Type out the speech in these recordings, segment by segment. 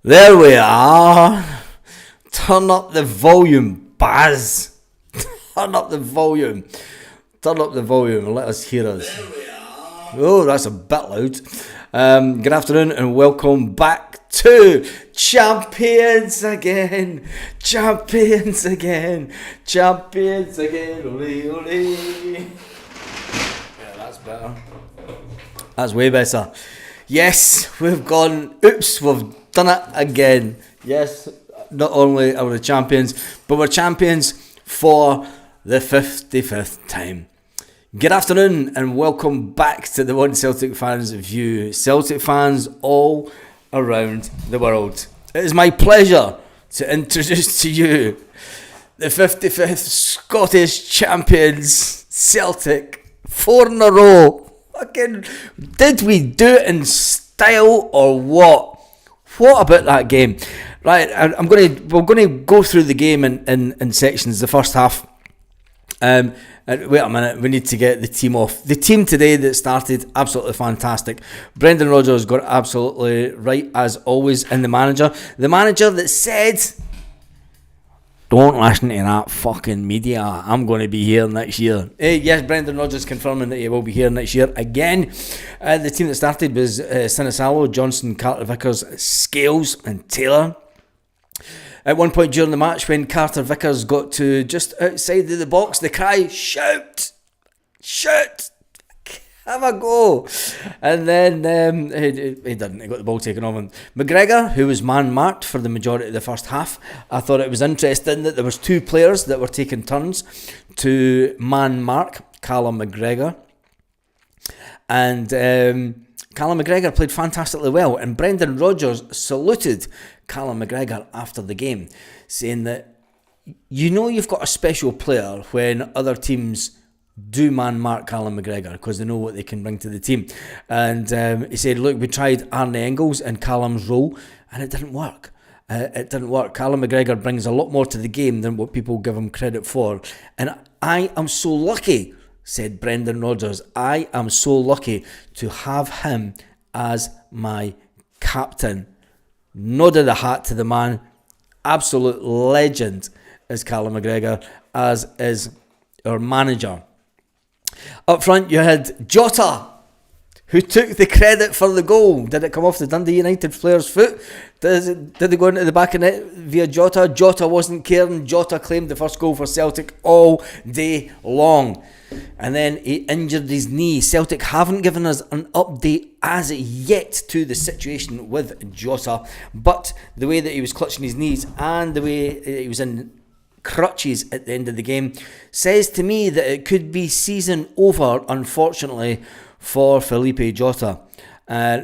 There we are. Turn up the volume, Baz. Turn up the volume. Turn up the volume and let us hear us. There we are. Oh, that's a bit loud. Good afternoon and welcome back to Champions again. Champions again. Champions again. Ole, ole. Yeah, that's better. That's way better. Yes, we've gone. Oops, we've done it again. Yes, not only are we the champions, but we're champions for the 55th time. Good afternoon and welcome back to the One Celtic Fans View. Celtic fans all around the world. It is my pleasure to introduce to you the 55th Scottish champions, Celtic. 4 in a row. Fucking, did we do it in style or what? What about that game? Right, we're gonna go through the game in sections. The first half. And wait a minute, we need to get the team off. The team today that started, absolutely fantastic. Brendan Rodgers got it absolutely right as always. And the manager that said, "Don't listen to that fucking media. I'm going to be here next year." Yes, Brendan Rodgers confirming that he will be here next year again. The team that started was Sinisalo, Johnson, Carter Vickers, Scales and Taylor. At one point during the match, when Carter Vickers got to just outside of the box, the cry, "Shout! Shout! Have a go!" And then he didn't. He got the ball taken off him. McGregor, who was man-marked for the majority of the first half, I thought it was interesting that there was 2 players that were taking turns to man-mark Callum McGregor. And Callum McGregor played fantastically well. And Brendan Rodgers saluted Callum McGregor after the game, saying that, you know, you've got a special player when other teams do man-mark Callum McGregor because they know what they can bring to the team. And he said, look, we tried Arne Engels in Callum's role and it didn't work. It didn't work. Callum McGregor brings a lot more to the game than what people give him credit for. And I am so lucky, said Brendan Rodgers, I am so lucky to have him as my captain. Nodded a hat to the man. Absolute legend is Callum McGregor, as is our manager. Up front you had Jota, who took the credit for the goal. Did it come off the Dundee United player's foot? Did it go into the back of net via Jota? Jota wasn't caring. Jota claimed the first goal for Celtic all day long. And then he injured his knee. Celtic haven't given us an update as yet to the situation with Jota, but the way that he was clutching his knees and the way he was in crutches at the end of the game says to me that it could be season over, unfortunately, for Felipe Jota.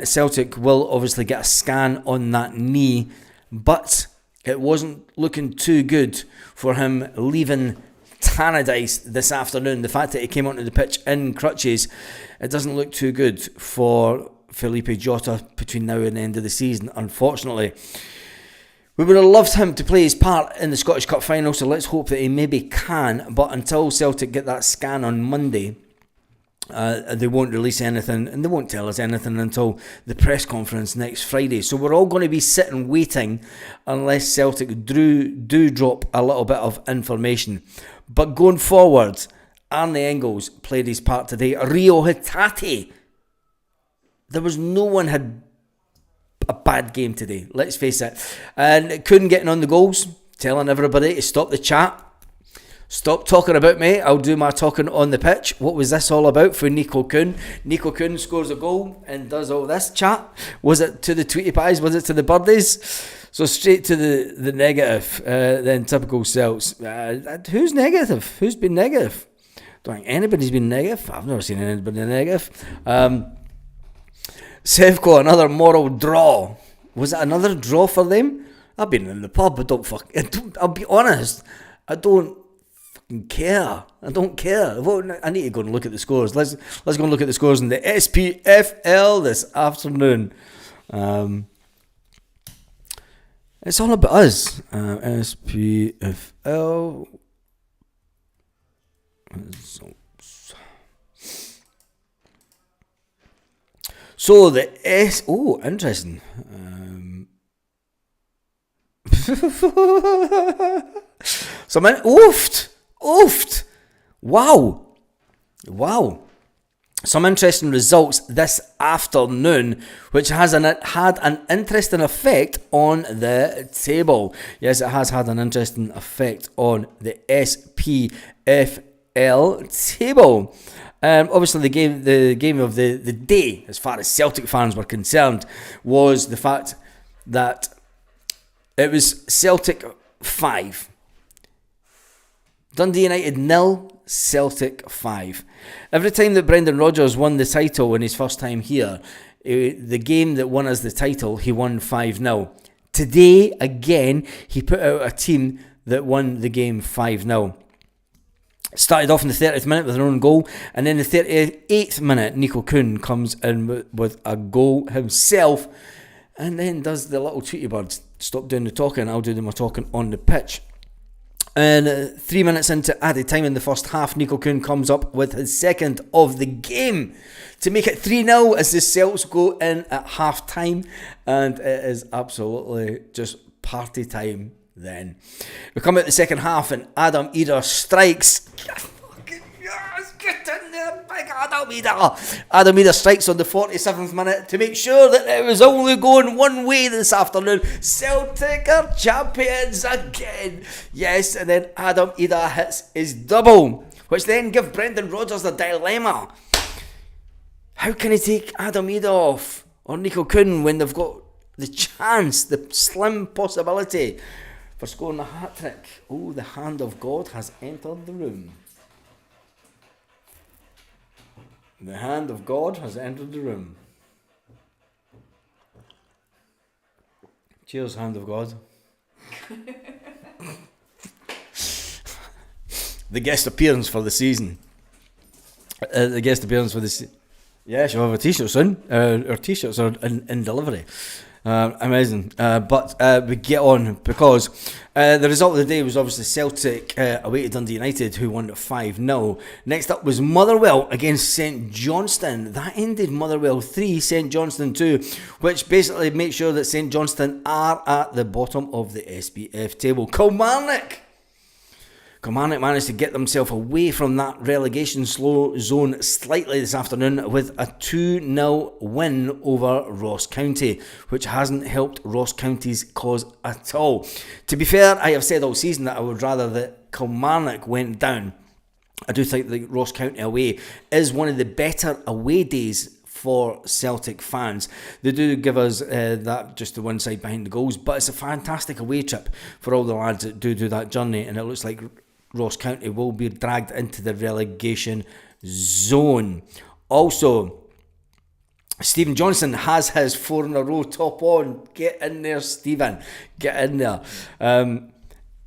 Celtic will obviously get a scan on that knee, but it wasn't looking too good for him leaving Tannadice this afternoon. The fact that he came onto the pitch in crutches, it doesn't look too good for Felipe Jota between now and the end of the season, unfortunately. We would have loved him to play his part in the Scottish Cup final, so let's hope that he maybe can. But until Celtic get that scan on Monday, they won't release anything and they won't tell us anything until the press conference next Friday. So we're all going to be sitting waiting unless Celtic do drop a little bit of information. But going forward, Arne Engels played his part today. Rio Hatate. There was no one had a bad game today, let's face it. And couldn't get on the goals, telling everybody to stop the chat. Stop talking about me, I'll do my talking on the pitch. What was this all about for Nico Kuhn? Nico Kuhn scores a goal and does all this chat. Was it to the Tweety Pies? Was it to the Birdies? So straight to the negative, then typical Celts. Who's negative? Who's been negative? Don't think anybody's been negative. I've never seen anybody negative. Sevco, another moral draw. Was it another draw for them? I've been in the pub, I'll be honest, I don't fucking care. I don't care. I need to go and look at the scores. Let's go and look at the scores in the SPFL this afternoon. It's all about us. SPFL. So the interesting. Some oofed. Wow. Some interesting results this afternoon, which has had an interesting effect on the table. Yes, it has had an interesting effect on the SPFL table. Obviously, the game of the day, as far as Celtic fans were concerned, was the fact that it was Celtic 5. Dundee United 0, Celtic 5. Every time that Brendan Rodgers won the title in his first time here, the game that won us the title, he won 5-0. Today, again, he put out a team that won the game 5-0. Started off in the 30th minute with an own goal, and then the 38th minute, Nico Kuhn comes in with a goal himself, and then does the little Tweety Bird. Stop doing the talking, I'll do my talking on the pitch. And 3 minutes into added time in the first half, Nico Kuhn comes up with his second of the game to make it 3-0 as the Celts go in at half time, and it is absolutely just party time then. We come out the second half and Adam Eder strikes. Yes, get in there, big Adam Eder. Adam Eder strikes on the 47th minute to make sure that it was only going one way this afternoon. Celtic are champions again. Yes, and then Adam Eder hits his double, which then gives Brendan Rodgers the dilemma. How can he take Adam Eder off or Nico Kuhn when they've got the chance, the slim possibility for scoring a hat-trick? Oh, the hand of God has entered the room. The hand of God has entered the room. Cheers, hand of God. The guest appearance for the season. Yeah, she'll have a t-shirt soon. Our t-shirts are in delivery. Amazing. But we get on because the result of the day was obviously Celtic away to Dundee United, who won 5-0. Next up was Motherwell against St Johnstone. That ended Motherwell 3, St Johnstone 2, which basically makes sure that St Johnstone are at the bottom of the SPF table. Kilmarnock managed to get themselves away from that relegation zone slightly this afternoon with a 2-0 win over Ross County, which hasn't helped Ross County's cause at all. To be fair, I have said all season that I would rather that Kilmarnock went down. I do think that Ross County away is one of the better away days for Celtic fans. They do give us that just the one side behind the goals, but it's a fantastic away trip for all the lads that do that journey, and it looks like Ross County will be dragged into the relegation zone. Also, Stephen Johnson has his 4 in a row top on. Get in there, Stephen. Get in there.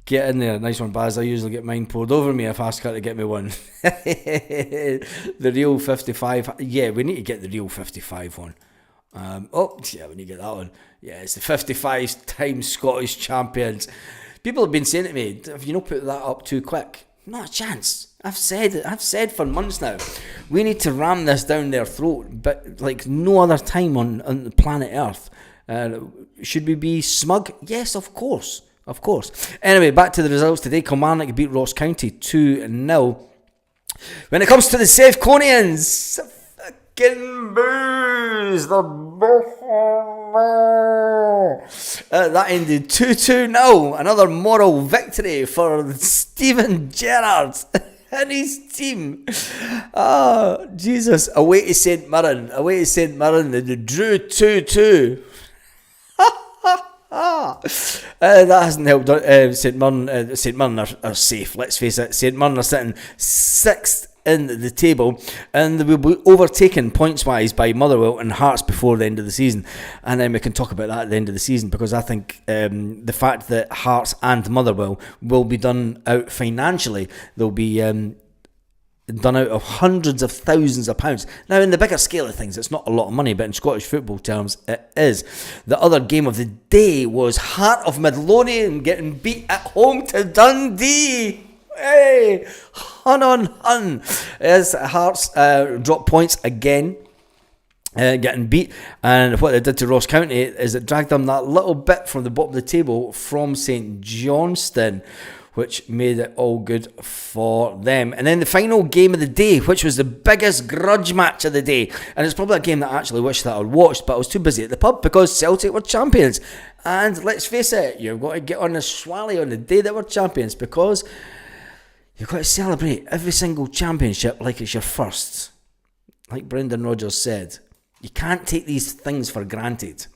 Get in there. Nice one, Baz. I usually get mine poured over me if I ask her to get me one. The real 55. Yeah, we need to get the real 55 one. We need to get that one. Yeah, it's the 55 times Scottish champions. People have been saying to me, have you not put that up too quick? Not a chance. I've said for months now, we need to ram this down their throat, but like no other time on the planet Earth. Should we be smug? Yes, of course. Anyway, back to the results today. Kilmarnock beat Ross County 2-0. When it comes to the Sevconians, fucking boos, that ended 2-2-0. Another moral victory for Steven Gerrard and his team. Jesus. Away to St Mirren. They drew 2-2. That hasn't helped St Mirren. St Mirren are safe, let's face it. St Mirren are sitting 6th in the table, and they will be overtaken points-wise by Motherwell and Hearts before the end of the season. And then we can talk about that at the end of the season, because I think the fact that Hearts and Motherwell will be done out financially, they'll be done out of hundreds of thousands of pounds. Now, in the bigger scale of things, it's not a lot of money, but in Scottish football terms, it is. The other game of the day was Heart of Midlothian getting beat at home to Dundee. Hey, hun. As Hearts drop points again. getting beat, and what they did to Ross County is it dragged them that little bit from the bottom of the table from St Johnstone, which made it all good for them. And then the final game of the day, which was the biggest grudge match of the day, and it's probably a game that I actually wish that I'd watched, but I was too busy at the pub because Celtic were champions. And let's face it, you've got to get on the swally on the day that we're champions, because you've got to celebrate every single championship like it's your first. Like Brendan Rodgers said, you can't take these things for granted.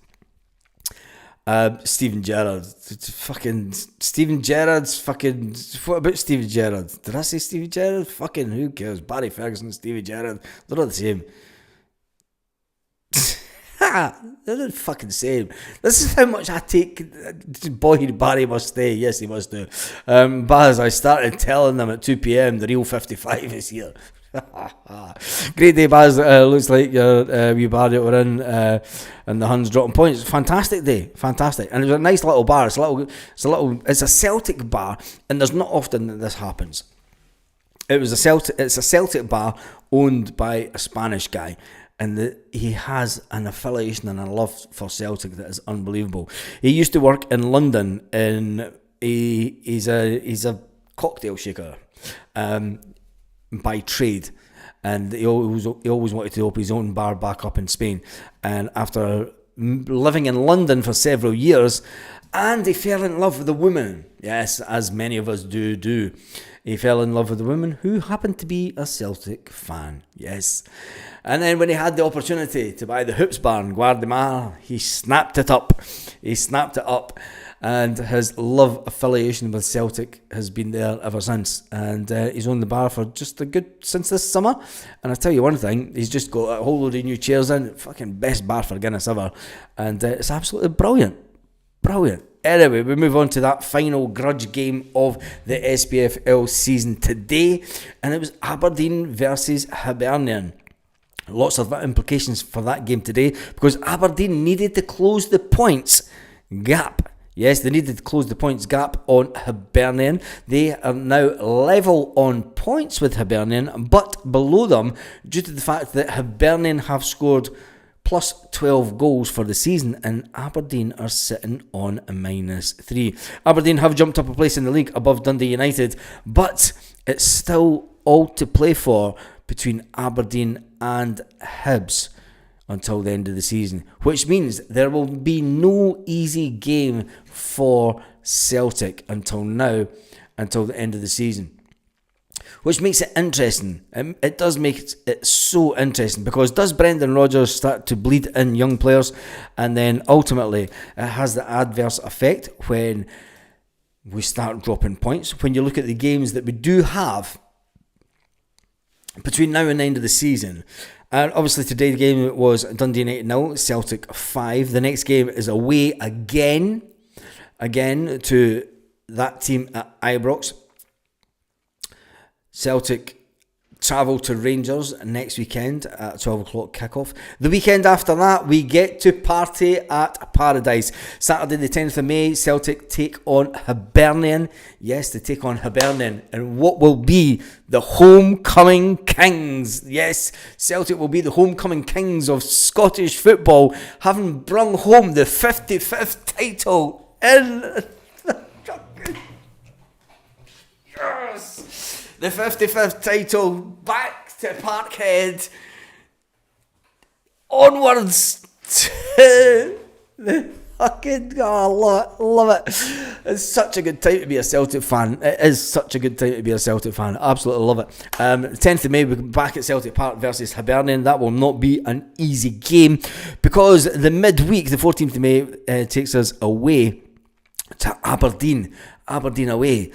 Steven Gerrard's fucking... What about Steven Gerrard? Did I say Steven Gerrard? Fucking who cares? Barry Ferguson, Steven Gerrard, they're all the same. They're the fucking same. This is how much I take. Boy, Barry must stay. Yes, he must do. Baz, I started telling them at 2 p.m. the real 55 is here. Great day, Baz. Looks like your wee bar that we're in, and the Huns dropping points. Fantastic day, fantastic. And it was a nice little bar. It's a Celtic bar, and there's not often that this happens. It's a Celtic bar owned by a Spanish guy, and he has an affiliation and a love for Celtic that is unbelievable. He used to work in London, and he's a cocktail shaker. By trade, and he always wanted to open his own bar back up in Spain, and after living in London for several years, and he fell in love with a woman. Yes, as many of us do. He fell in love with a woman who happened to be a Celtic fan. Yes. And then when he had the opportunity to buy the Hoops bar in Guardamar, he snapped it up. And his love affiliation with Celtic has been there ever since. And he's owned the bar for since this summer. And I'll tell you one thing, he's just got a whole load of new chairs in. Fucking best bar for Guinness ever. And it's absolutely brilliant. Brilliant. Anyway, we move on to that final grudge game of the SPFL season today. And it was Aberdeen versus Hibernian. Lots of implications for that game today, because Aberdeen needed to close the points gap. Yes, they needed to close the points gap on Hibernian. They are now level on points with Hibernian, but below them due to the fact that Hibernian have scored plus 12 goals for the season, and Aberdeen are sitting on a -3. Aberdeen have jumped up a place in the league above Dundee United, but it's still all to play for between Aberdeen and Hibs until the end of the season, which means there will be no easy game for Celtic until the end of the season, which makes it interesting. It does make it so interesting, because does Brendan Rodgers start to bleed in young players, and then ultimately it has the adverse effect when we start dropping points. When you look at the games that we do have between now and the end of the season, and obviously today the game was Dundee United 0, Celtic 5. The next game is away again to that team at Ibrox. Celtic travel to Rangers next weekend at 12 o'clock kickoff. The weekend after that, we get to party at Paradise. Saturday the 10th of May, Celtic take on Hibernian. Yes, they take on Hibernian, and what will be the homecoming kings. Yes, Celtic will be the homecoming kings of Scottish football, having brung home the 55th title in... Yes! The 55th title back to Parkhead. Onwards to the fucking... Oh, I love it. It's such a good time to be a Celtic fan. It is such a good time to be a Celtic fan. Absolutely love it. 10th of May, we're back at Celtic Park versus Hibernian. That will not be an easy game, because the midweek, the 14th of May, takes us away to Aberdeen. Aberdeen away.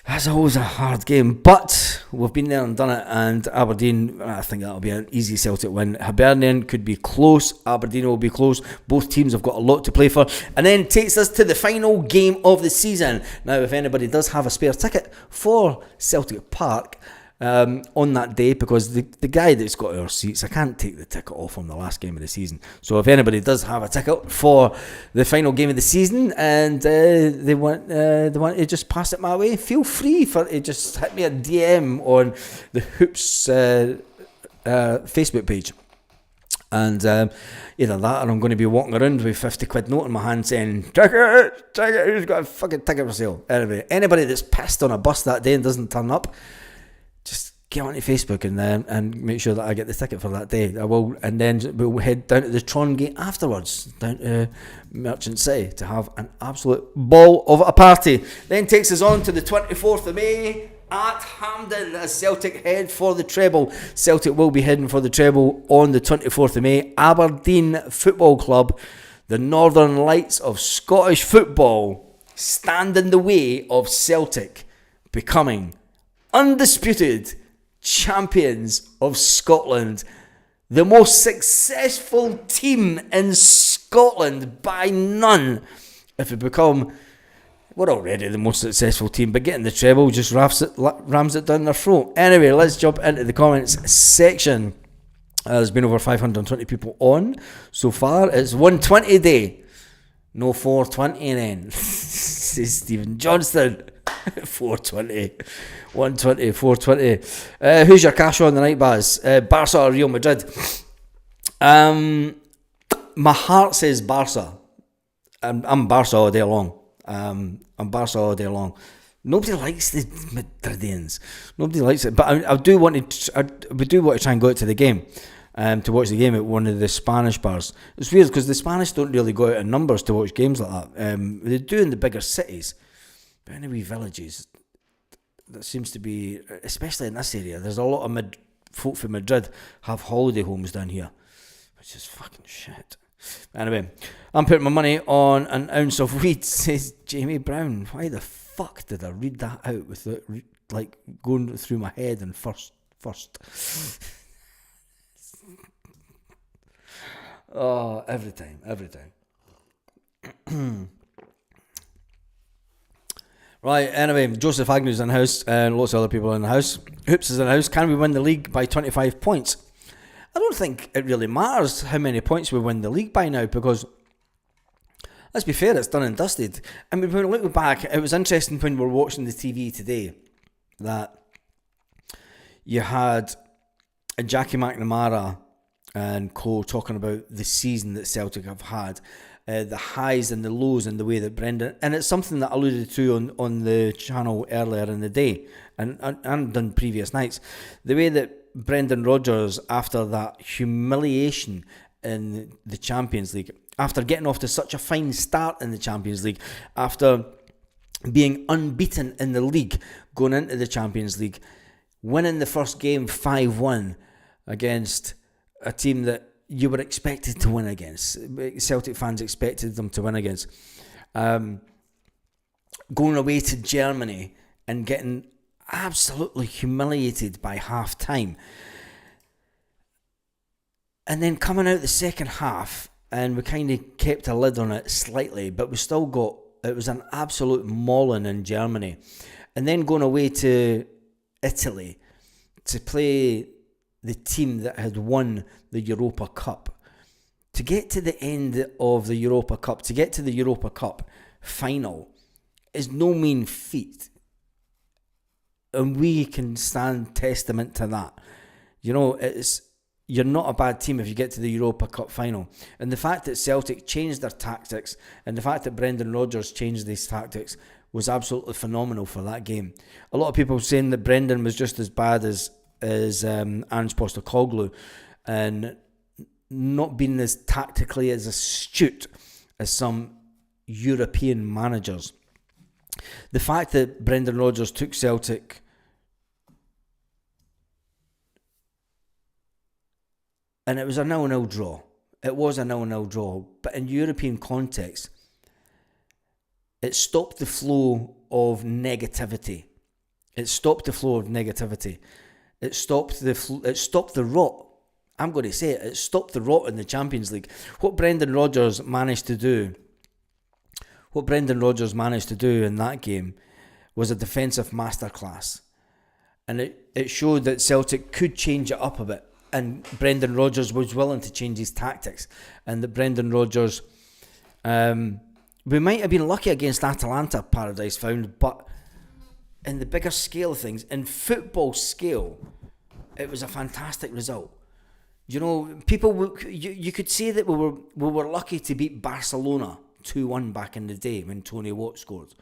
That's always a hard game, but we've been there and done it, and Aberdeen, I think that'll be an easy Celtic win. Hibernian could be close, Aberdeen will be close. Both teams have got a lot to play for. And then takes us to the final game of the season. Now, if anybody does have a spare ticket for Celtic Park on that day, because the guy that's got our seats, I can't take the ticket off on the last game of the season. So if anybody does have a ticket for the final game of the season, and they want to just pass it my way, feel free to just hit me a DM on the Hoops Facebook page. And either that or I'm going to be walking around with 50 quid note in my hand saying, ticket, who's got a fucking ticket for sale? Anyway, anybody that's pissed on a bus that day and doesn't turn up, just get onto Facebook and make sure that I get the ticket for that day. I will, and then we'll head down to the Tron Gate afterwards, down to Merchant City, to have an absolute ball of a party. Then takes us on to the 24th of May at Hampden as Celtic head for the treble. Celtic will be heading for the treble on the 24th of May. Aberdeen Football Club, the Northern Lights of Scottish football, stand in the way of Celtic becoming undisputed champions of Scotland. The most successful team in Scotland by none. If we become... We're already the most successful team, but getting the treble just rams it down their throat. Anyway, let's jump into the comments section. There's been over 520 people on so far. It's 120 day. No 420 then. Says Stephen Johnston. 420. 120, 420. Who's your cash on the night, Baz? Barca or Real Madrid? My heart says Barca. I'm Barca all day long. I'm Barca all day long. Nobody likes the Madridians. Nobody likes it. But I do want to try and go out to the game, to watch the game at one of the Spanish bars. It's weird because the Spanish don't really go out in numbers to watch games like that. They do in the bigger cities, but in the wee villages, that seems to be, especially in this area, there's a lot of folk from Madrid have holiday homes down here, which is fucking shit. Anyway, I'm putting my money on an ounce of weed, says Jamie Brown. Why the fuck did I read that out with it, like, going through my head and first? Oh, every time. Right, anyway, Joseph Agnew's in the house and lots of other people in the house. Hoops is in the house. Can we win the league by 25 points? I don't think it really matters how many points we win the league by now, because, let's be fair, it's done and dusted. I mean, when we look back, it was interesting when we were watching the TV today that you had Jackie McNamara and co talking about the season that Celtic have had, the highs and the lows, and the way that Brendan, and it's something that I alluded to on the channel earlier in the day and on previous nights, the way that Brendan Rodgers, after that humiliation in the Champions League, after getting off to such a fine start in the Champions League, after being unbeaten in the league going into the Champions League, winning the first game 5-1 against a team that you were expected to win against, Celtic fans expected them to win against, going away to Germany and getting absolutely humiliated by half time, and then coming out the second half, and we kind of kept a lid on it slightly, but we still got, it was an absolute mauling in Germany, and then going away to Italy to play the team that had won the Europa Cup, to get to the end of the Europa Cup, to get to the Europa Cup final, is no mean feat. And we can stand testament to that. You know, you're not a bad team if you get to the Europa Cup final. And the fact that Celtic changed their tactics, and the fact that Brendan Rodgers changed these tactics, was absolutely phenomenal for that game. A lot of people saying that Brendan was just as bad as Ange Postecoglou, and not being as tactically as astute as some European managers. The fact that Brendan Rodgers took Celtic and it was a 0-0 draw. It was a 0-0 draw, but in European context, it stopped the flow of negativity. It stopped the rot. I'm going to say it. It stopped the rot in the Champions League. What Brendan Rodgers managed to do in that game was a defensive masterclass. And it showed that Celtic could change it up a bit. And Brendan Rodgers was willing to change his tactics. And that Brendan Rodgers, we might have been lucky against Atalanta, Paradise Found, but in the bigger scale of things, in football scale, it was a fantastic result. people, you could say that we were lucky to beat Barcelona 2-1 back in the day when Tony Watt scored.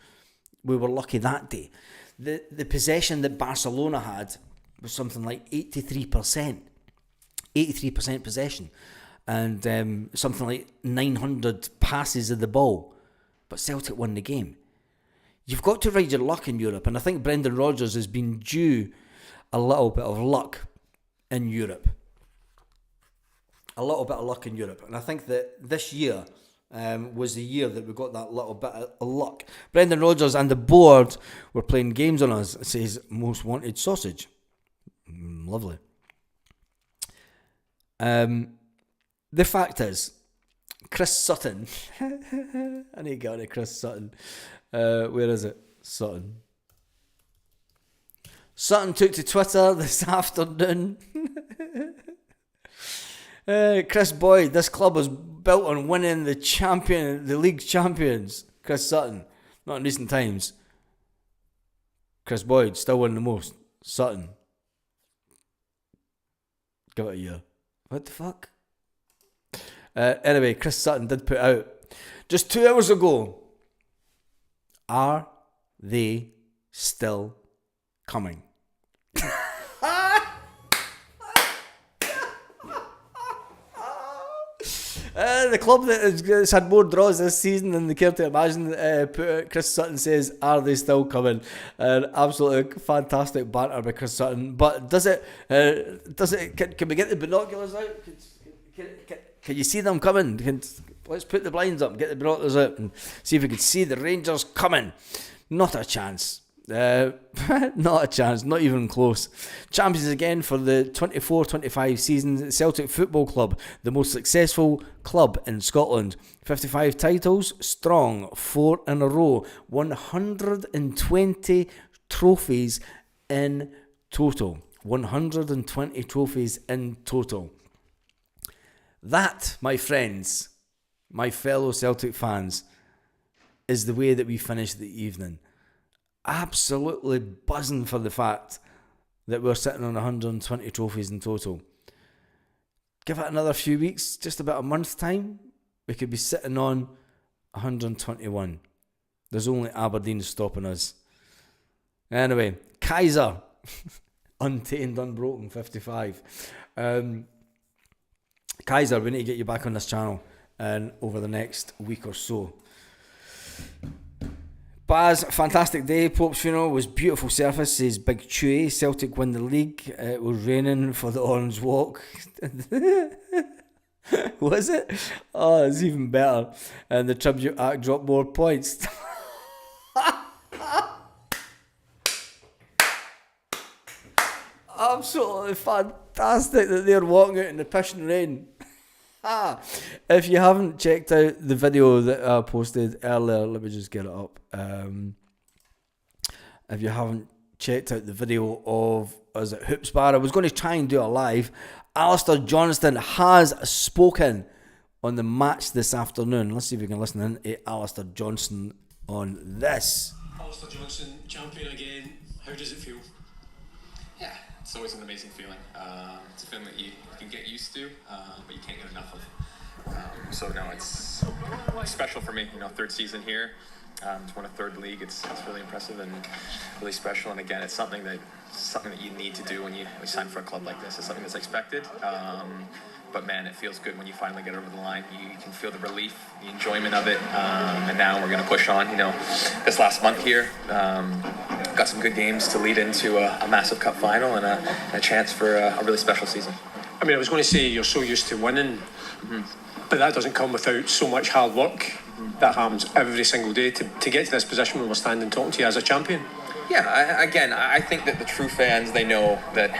We were lucky that day. The possession that Barcelona had was something like 83% possession, and something like 900 passes of the ball. But Celtic won the game. You've got to ride your luck in Europe, and I think Brendan Rodgers has been due a little bit of luck in Europe. A little bit of luck in Europe. And I think that this year was the year that we got that little bit of luck. Brendan Rodgers and the board were playing games on us. It says most wanted sausage. Lovely. The fact is, Chris Sutton. I need to get on to Chris Sutton. Where is it? Sutton took to Twitter this afternoon. Chris Boyd, this club was built on winning the league champions. Chris Sutton, not in recent times. Chris Boyd still winning the most. Sutton, give it a year. What the fuck? Anyway, Chris Sutton did put out just 2 hours ago. Are they still coming? The club that has had more draws this season than they care to imagine, put out, Chris Sutton says, are they still coming? Absolutely fantastic banter by Chris Sutton. But does it, can we get the binoculars out? Can you see them coming? Let's put the blinds up and get the binoculars out and see if we can see the Rangers coming. Not a chance. Not a chance, not even close. Champions again for the 24-25 season. Celtic Football Club, the most successful club in Scotland. 55 titles, strong, 4 in a row. 120 trophies in total. 120 trophies in total. That, my friends, my fellow Celtic fans, is the way that we finish the evening. Absolutely buzzing for the fact that we're sitting on 120 trophies in total. Give it another few weeks, just about a month's time, we could be sitting on 121. There's only Aberdeen stopping us. Anyway, Kaiser, untamed, unbroken, 55. Kaiser, we need to get you back on this channel and over the next week or so. Baz, fantastic day. Pope's funeral was beautiful surface. Says Big Chewy. Celtic win the league. It was raining for the Orange Walk. Was it? Oh, it's even better. And the tribute act dropped more points. Absolutely fantastic that they're walking out in the pissing rain. If you haven't checked out the video that I posted earlier, let me just get it up. If you haven't checked out the video of us at Hoops Bar, I was going to try and do a live. Alistair Johnston has spoken on the match this afternoon. Let's see if we can listen in to Alistair Johnston on this. Alistair Johnston, champion again. How does it feel? Yeah, it's always an amazing feeling. It's a feeling that you can get used to, but you can't get enough of. So no, it's special for me. Third season here. To win a third league, it's really impressive and really special. And again, it's something that you need to do when you sign for a club like this. It's something that's expected. But man, it feels good when you finally get over the line. You can feel the relief, the enjoyment of it. And now we're going to push on. This last month here, got some good games to lead into a massive cup final and a chance for a really special season. I mean, I was going to say you're so used to winning, but that doesn't come without so much hard work. That happens every single day to get to this position where we're standing talking to you as a champion. Yeah, I think that the true fans, they know that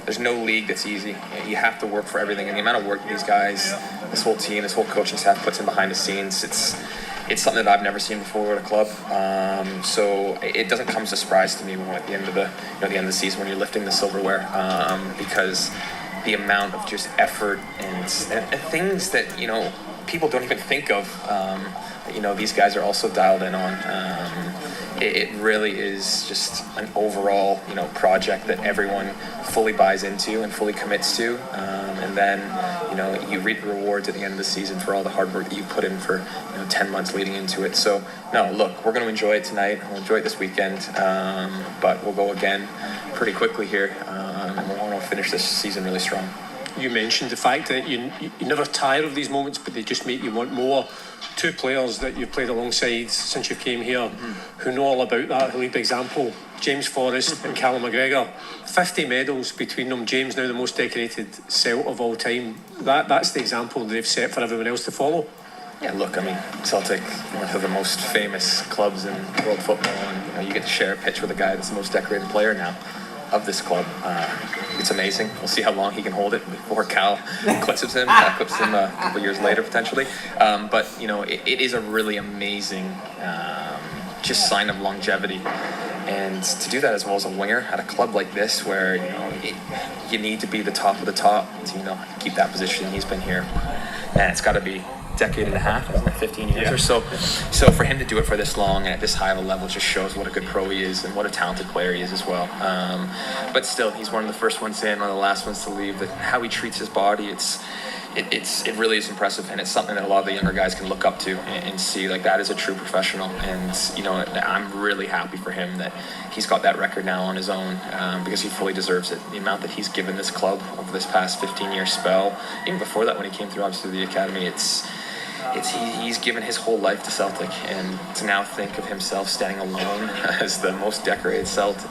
there's no league that's easy. You have to work for everything, and the amount of work these guys, this whole team, this whole coaching staff puts in behind the scenes, it's something that I've never seen before at a club. So it doesn't come as a surprise to me when at the end of the season when you're lifting the silverware, because the amount of just effort and things that people don't even think of. These guys are also dialed in on. it really is just an overall, project that everyone fully buys into and fully commits to, and then, you reap the rewards at the end of the season for all the hard work that you put in for 10 months leading into it. So no, look, we're going to enjoy it tonight. We'll enjoy it this weekend, but we'll go again pretty quickly here, and we want to finish this season really strong. You mentioned the fact that you never tire of these moments, but they just make you want more. Two players that you've played alongside since you came here, who know all about that, who lead by example, James Forrest and Callum McGregor. 50 medals between them. James now the most decorated Celt of all time. That's the example they've set for everyone else to follow. Yeah, look, I mean, Celtic, one of the most famous clubs in world football, and you get to share a pitch with a guy that's the most decorated player now of this club. It's amazing. We'll see how long he can hold it before Cal clips him a couple years later potentially. But it is a really amazing just sign of longevity, and to do that as well as a winger at a club like this, where you need to be the top of the top to keep that position. He's been here, and it's got to be decade and a half, isn't it? 15 years or so. So for him to do it for this long and at this high of a level just shows what a good pro he is and what a talented player he is as well. But still, he's one of the first ones in, one of the last ones to leave. How he treats his body, it really is impressive, and it's something that a lot of the younger guys can look up to and see, like, that is a true professional. And I'm really happy for him that he's got that record now on his own, because he fully deserves it. The amount that he's given this club over this past 15-year spell, even before that when he came through obviously the academy, he's given his whole life to Celtic, and to now think of himself standing alone as the most decorated Celt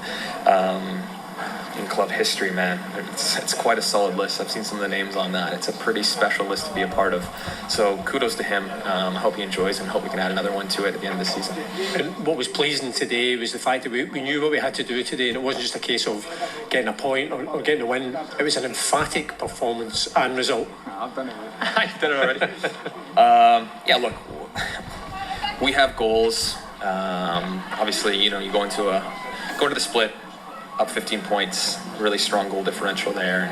in club history, man, it's quite a solid list. I've seen some of the names on that. It's a pretty special list to be a part of. So kudos to him. I hope he enjoys, and hope we can add another one to it at the end of the season. And what was pleasing today was the fact that we knew what we had to do today, and it wasn't just a case of getting a point or getting a win. It was an emphatic performance and result. I've done it. I've done it already. Yeah, look, we have goals. Obviously, you go into the split up 15 points, really strong goal differential there,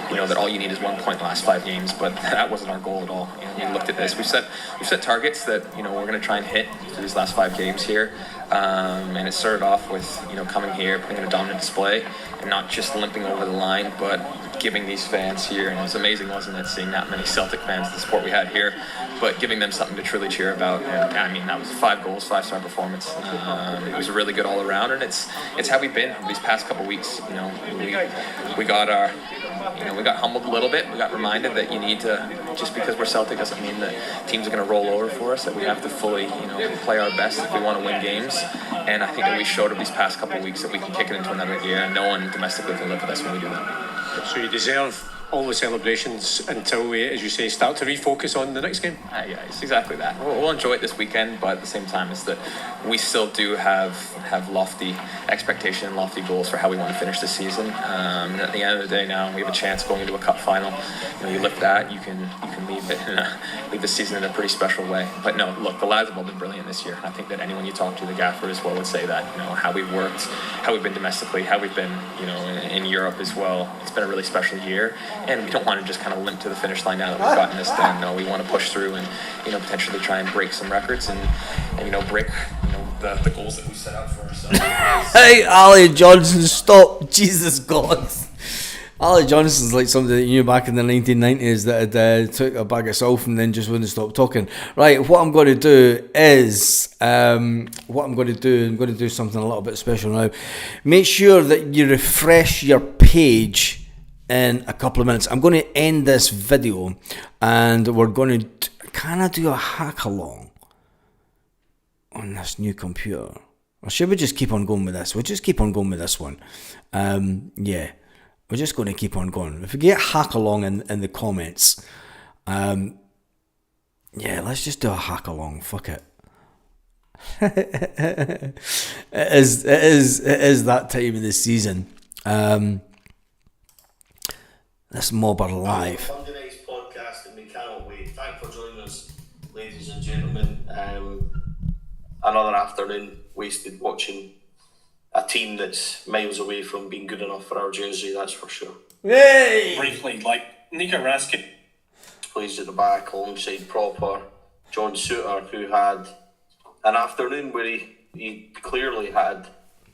and that all you need is 1 point in the last 5 games, but that wasn't our goal at all. We looked at this, we've set targets that we're going to try and hit for these last 5 games here, and it started off with coming here, putting in a dominant display, and not just limping over the line, but giving these fans here, and it was amazing, wasn't it, seeing that many Celtic fans, the support we had here, but giving them something to truly cheer about. And I mean, that was 5 goals, 5-star performance. It was really good all around, and it's how we've been these past couple weeks. We got we got humbled a little bit. We got reminded that you need to, just because we're Celtic doesn't mean that teams are going to roll over for us, that we have to fully play our best if we want to win games. And I think that we showed over these past couple of weeks that we can kick it into another gear, and no one domestically can live with us when we do that. So you deserve all the celebrations until we, as you say, start to refocus on the next game. Yeah, it's exactly that. We'll enjoy it this weekend, but at the same time, it's that we still do have lofty expectation and lofty goals for how we want to finish this season. And at the end of the day, now we have a chance going into a cup final. You lift that, you can leave it, leave the season in a pretty special way. But no, look, the lads have all been brilliant this year. I think that anyone you talk to, the gaffer as well, would say that. How we've worked, how we've been domestically, how we've been, in Europe as well. It's been a really special year. And we don't want to just kind of limp to the finish line now that we've gotten this done. No, we want to push through and potentially try and break some records and break the goals that we set out for ourselves. Hey, Ali Johnson, stop! Jesus God. Ali Johnson's like somebody that you knew back in the 1990s that had took a bag of salt and then just wouldn't stop talking. Right, what I'm going to do is, I'm going to do something a little bit special now. Make sure that you refresh your page in a couple of minutes. I'm going to end this video and we're going to kind of do a hack along on this new computer. Or should we just keep on going with this? We'll just keep on going with this one. Yeah, we're just going to keep on going. If we get hack along in the comments, yeah, let's just do a hack along. Fuck it. It is that time of the season. This mob are live. Monday's podcast, and we cannot wait. Thanks for joining us, ladies and gentlemen. Another afternoon wasted watching a team that's miles away from being good enough for our jersey, that's for sure. Hey! Briefly, like Nico Raskin plays at the back alongside proper John Suter, who had an afternoon where he he clearly had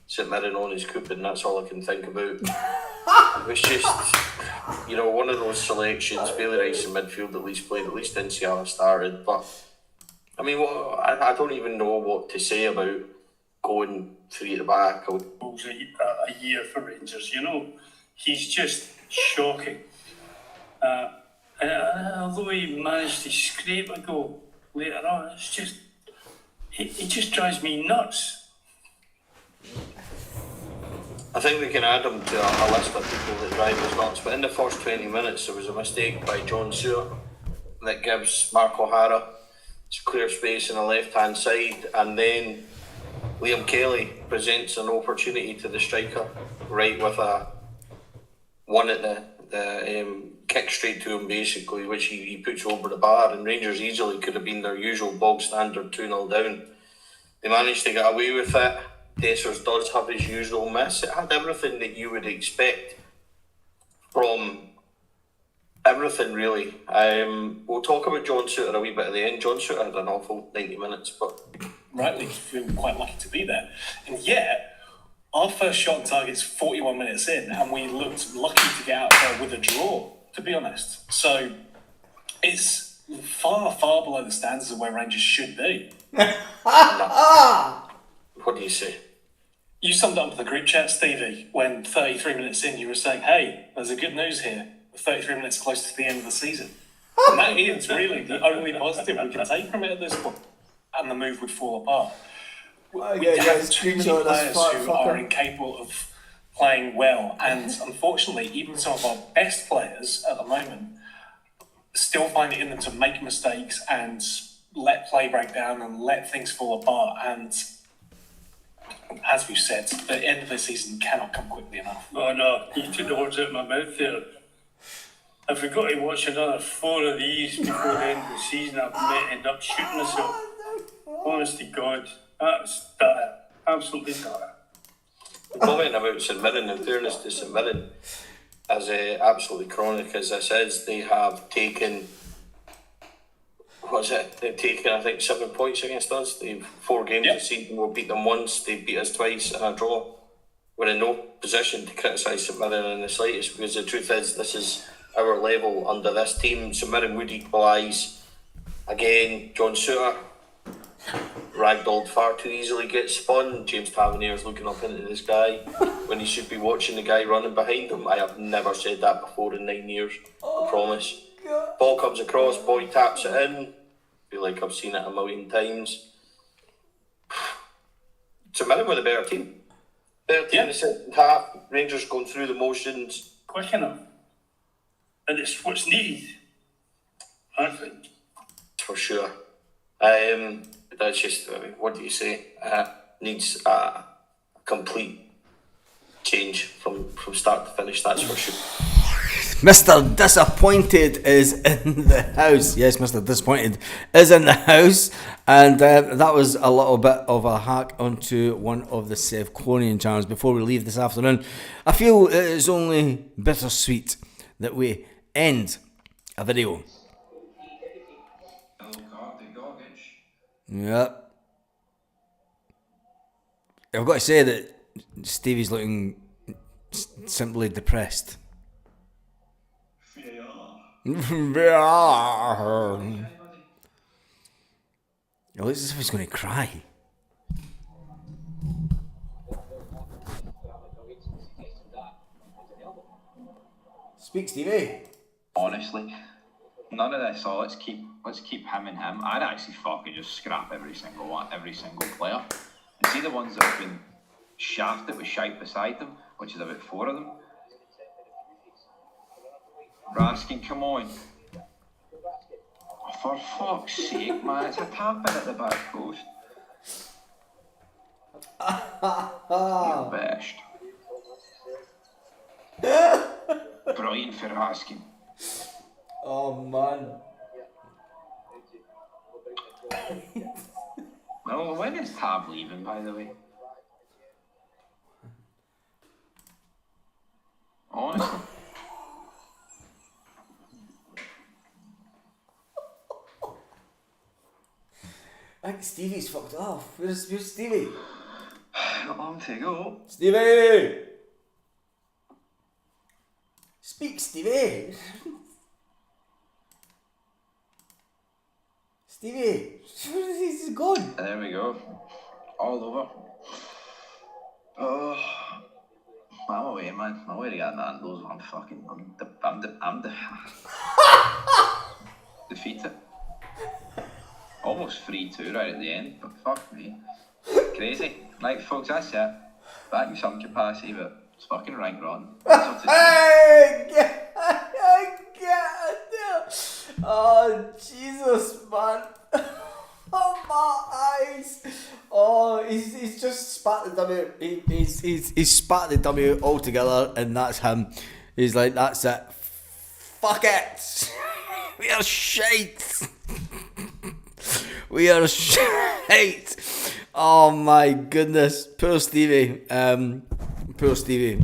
St Mirren on his coupon. That's all I can think about. It was just, one of those selections. Bailey Rice in midfield at least played, at least Inciala started. But I mean, I don't even know what to say about going 3 at the back. A year for Rangers, he's just shocking. And although he managed to scrape a goal later on, it's just, it just drives me nuts. I think we can add him to a list of people that drive us nuts. But in the first 20 minutes, there was a mistake by John Stewart that gives Mark O'Hara clear space on the left-hand side, and then Liam Kelly presents an opportunity to the striker, right, with a one at the kick straight to him, basically, which he puts over the bar, and Rangers easily could have been their usual bog standard 2-0 down. They managed to get away with it. Dessers does have his usual miss. It had everything that you would expect from everything, really. We'll talk about John Souttar a wee bit at the end. John Souttar had an awful 90 minutes, but Rightly feel quite lucky to be there. And yet, our first shot on target's 41 minutes in, and we looked lucky to get out there with a draw, to be honest. So it's far, far below the standards of where Rangers should be. what do you say? You summed up the group chat, Stevie, when 33 minutes in you were saying, hey, there's a good news here. We're 33 minutes close to the end of the season. And that is really the only positive we can take from it at this point. And the move would fall apart. We have too many players who are incapable of playing well. And unfortunately, even some of our best players at the moment still find it in them to make mistakes and let play break down and let things fall apart. And as we've said, the end of the season cannot come quickly enough. Oh no, you took the words out of my mouth there. If we've got to watch another 4 of these before the end of the season, I might end up shooting myself. Honest to God, that's dire. Absolutely dire. The comment about St Mirren, in fairness to St Mirren, as absolutely chronic as this is, they have taken, they've taken, I think, 7 points against us. They've 4 games this season. We'll beat them once. They beat us twice in a draw. We're in no position to criticise St Mirren in the slightest, because the truth is, this is our level under this team. St Mirren would equalise. Again, John Souttar ragdolled far too easily, gets spun. James Tavernier's looking up into the sky when he should be watching the guy running behind him. I have never said that before in 9 years, I promise. Ball comes across, boy taps it in. Feel like I've seen it a million times. St Mirren with a better team. Better team in the second half. Rangers going through the motions. Quick enough. And it's what's needed, I think. For sure. That's just, what do you say? Needs a complete change from start to finish, that's for sure. Mr. Disappointed is in the house. Yes, Mr. Disappointed is in the house. And that was a little bit of a hack onto one of the Sevconian channels before we leave this afternoon. I feel it is only bittersweet that we end a video. Yep. I've got to say that Stevie's looking simply depressed. VAR. It looks as if he's going to cry. Speak, Stevie. Honestly, none of this. So let's keep him and him. I'd actually fucking just scrap every single player. And see the ones that have been shafted with shite beside them, which is about 4 of them. Raskin, come on. Oh, for fuck's sake, man, it's a tap in at the back post. You're best. Brilliant for Raskin. Oh, man. No, when is Tab leaving, by the way? Honestly. I think Stevie's fucked off. Where's Stevie? Long to go. Stevie! Speak, Stevie! Stevie! He's gone. There we go. All over. Oh, I'm away, man. I'm away to get Nando's. I'm defeated. Almost 3-2 right at the end, but fuck me. Crazy. Right, folks, that's it. Back in some capacity, but it's fucking rank rotten. Hey! Oh, Jesus, man. Oh, my eyes. Oh, he's just spat the dummy. He's spat the dummy out altogether, and that's him. He's like, that's it. Fuck it. We are shite. We are shite. Oh my goodness. Poor Stevie. Poor Stevie.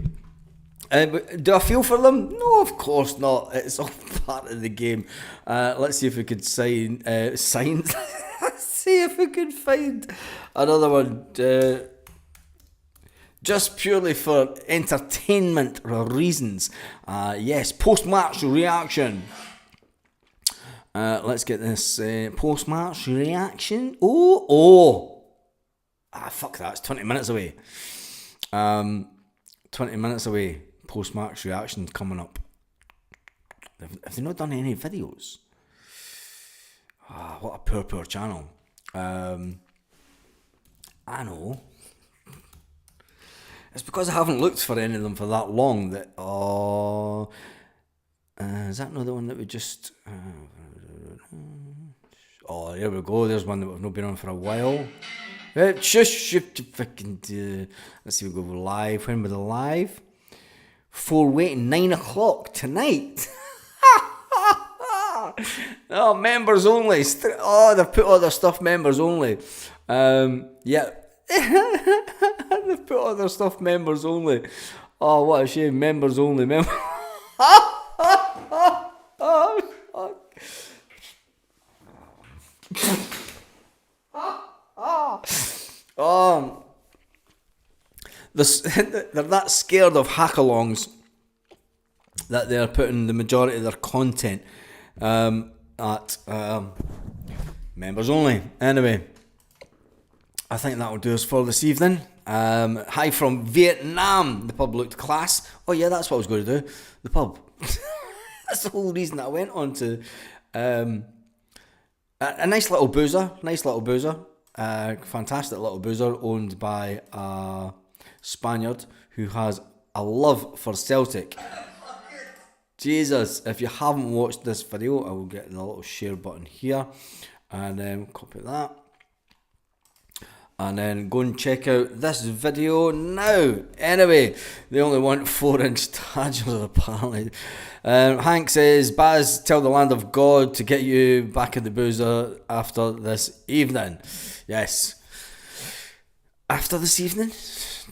Do I feel for them? No, of course not. It's all part of the game. Let's see if we could sign. Let's see if we can find another one. Just purely for entertainment reasons. Yes, post-match reaction. Let's get this post-match reaction. Fuck that. It's 20 minutes away. 20 minutes away. Post-match reaction coming up. Have they not done any videos? What a poor channel. I know. It's because I haven't looked for any of them for that long that... is that another one that we just... here we go. There's one that we've not been on for a while. Let's see, we go live. When we're live? For waiting 9 o'clock tonight. Oh, members only. They've put all their stuff members only. Yeah. They've put all their stuff members only. Oh, what a shame. Members only. They're that scared of hack-alongs that they're putting the majority of their content at members only. Anyway, I think that will do us for this evening. Hi from Vietnam. The pub looked class. Oh yeah, that's what I was going to do. The pub. That's the whole reason that I went on to a nice little boozer. Fantastic little boozer owned by a Spaniard who has a love for Celtic. Jesus, if you haven't watched this video, I will get the little share button here and then copy that. And then go and check out this video now. Anyway, they only want 4-inch tadulars apparently. Hank says, Baz, tell the land of God to get you back in the boozer after this evening. Yes. After this evening?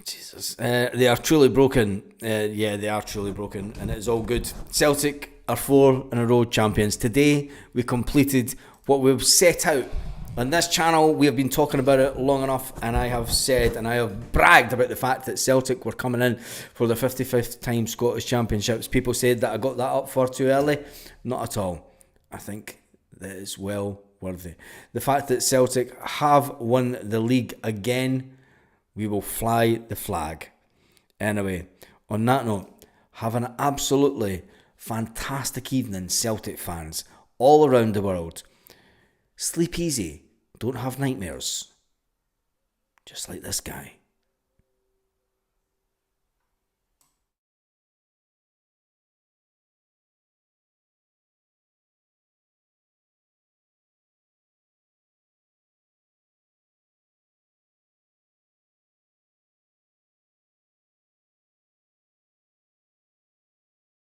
Jesus. They are truly broken. Yeah, they are truly broken. And it's all good. Celtic are 4-in-a-row champions. Today, we completed what we've set out. On this channel, we have been talking about it long enough, and I have said and I have bragged about the fact that Celtic were coming in for the 55th time Scottish Championships. People said that I got that up far too early. Not at all. I think that it's well worthy. The fact that Celtic have won the league again, we will fly the flag. Anyway, on that note, have an absolutely fantastic evening, Celtic fans, all around the world. Sleep easy. Don't have nightmares. Just like this guy.